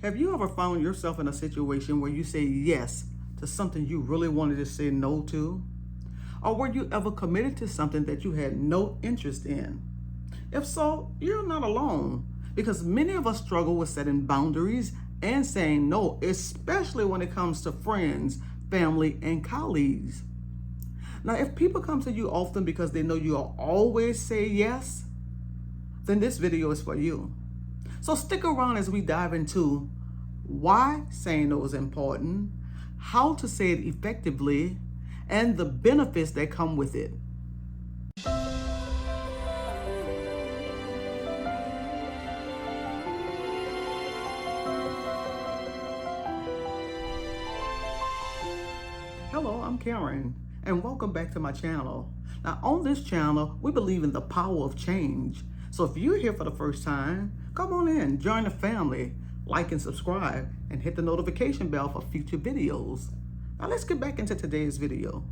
Have you ever found yourself in a situation where you say yes to something you really wanted to say no to? Or were you ever committed to something that you had no interest in? If so, you're not alone, because many of us struggle with setting boundaries and saying no, especially when it comes to friends, family, and colleagues. Now, if people come to you often because they know you'll always say yes, then this video is for you. So stick around as we dive into why saying no is important, how to say it effectively, and the benefits that come with it. Hello, I'm Karen, and welcome back to my channel. Now, on this channel, we believe in the power of change. So if you're here for the first time, come on in, join the family, like and subscribe, and hit the notification bell for future videos. Now let's get back into today's video.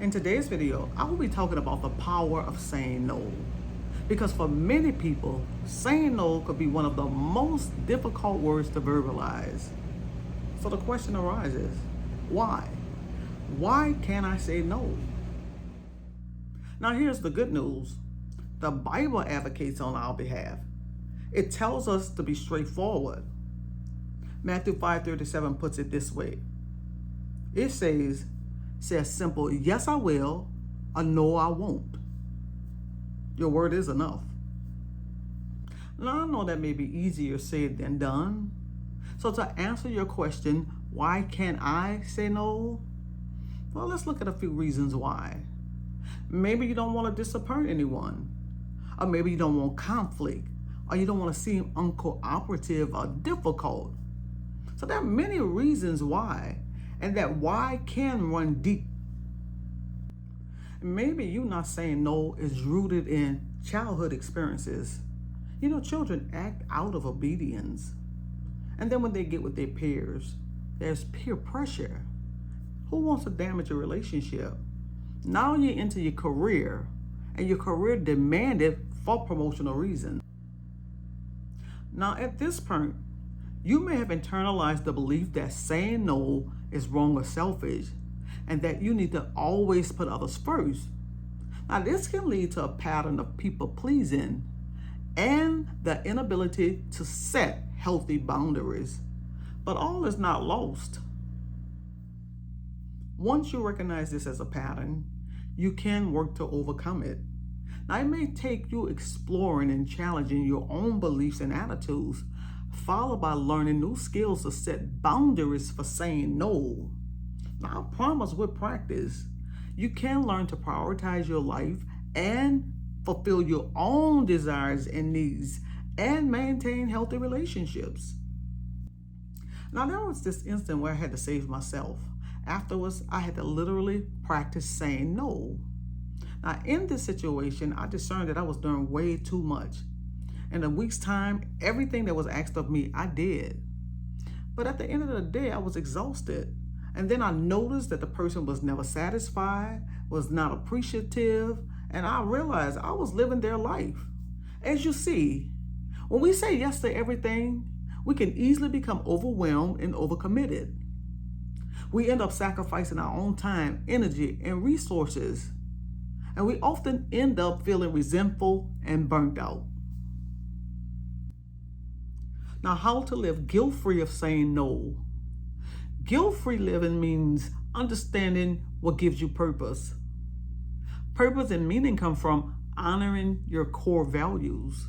In today's video, I will be talking about the power of saying no. Because for many people, saying no could be one of the most difficult words to verbalize. So the question arises, why? Why can't I say no? Now here's the good news. The Bible advocates on our behalf. It tells us to be straightforward. Matthew 5:37 puts it this way. It says a simple yes I will, or no I won't. Your word is enough. Now I know that may be easier said than done. So to answer your question, why can't I say no? Well, let's look at a few reasons why. Maybe you don't want to disappoint anyone, or maybe you don't want conflict, or you don't want to seem uncooperative or difficult. So there are many reasons why, and that why can run deep. Maybe you not saying no is rooted in childhood experiences. You know, children act out of obedience. And then when they get with their peers, there's peer pressure. Who wants to damage a relationship? Now you're into your career, and your career demanded for promotional reasons. Now at this point, you may have internalized the belief that saying no is wrong or selfish, and that you need to always put others first. Now this can lead to a pattern of people pleasing and the inability to set healthy boundaries. But all is not lost. Once you recognize this as a pattern, you can work to overcome it. Now, it may take you exploring and challenging your own beliefs and attitudes, followed by learning new skills to set boundaries for saying no. Now, I promise with practice, you can learn to prioritize your life and fulfill your own desires and needs and maintain healthy relationships. Now, there was this instant where I had to save myself. Afterwards, I had to literally practice saying no. Now, in this situation, I discerned that I was doing way too much. In a week's time, everything that was asked of me, I did. But at the end of the day, I was exhausted. And then I noticed that the person was never satisfied, was not appreciative, and I realized I was living their life. As you see, when we say yes to everything, we can easily become overwhelmed and overcommitted. We end up sacrificing our own time, energy, and resources. And we often end up feeling resentful and burnt out. Now, how to live guilt-free of saying no? Guilt-free living means understanding what gives you purpose. Purpose and meaning come from honoring your core values.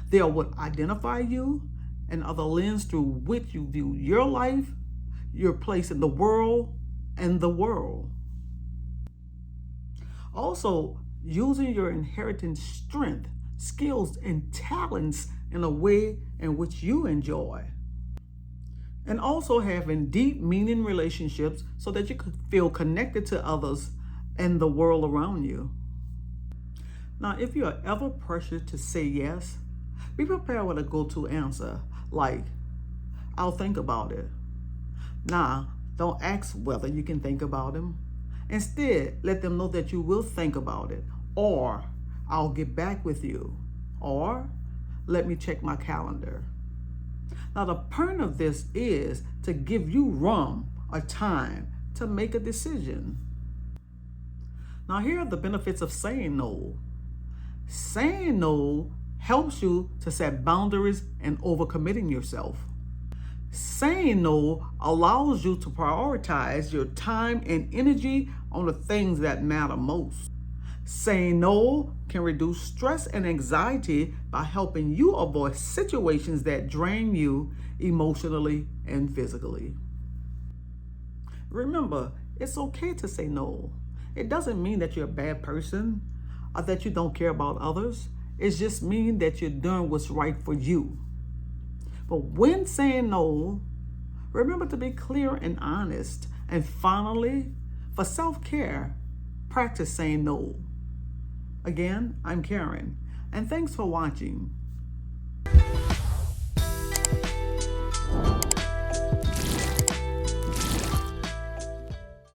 They are what identify you and are the lens through which you view your life, your place in the world, and the world. Also, using your inherited strength, skills, and talents in a way in which you enjoy. And also having deep meaning relationships so that you could feel connected to others and the world around you. Now, if you are ever pressured to say yes, be prepared with a go-to answer, like, I'll think about it. Nah, don't ask whether you can think about them. Instead, let them know that you will think about it, or I'll get back with you, or let me check my calendar. Now, the point of this is to give you room or time to make a decision. Now, here are the benefits of saying no. Saying no helps you to set boundaries and overcommitting yourself. Saying no allows you to prioritize your time and energy on the things that matter most. Saying no can reduce stress and anxiety by helping you avoid situations that drain you emotionally and physically. Remember, it's okay to say no. It doesn't mean that you're a bad person or that you don't care about others. It just means that you're doing what's right for you. But when saying no, remember to be clear and honest. And finally, for self-care, practice saying no. Again, I'm Karen, and thanks for watching.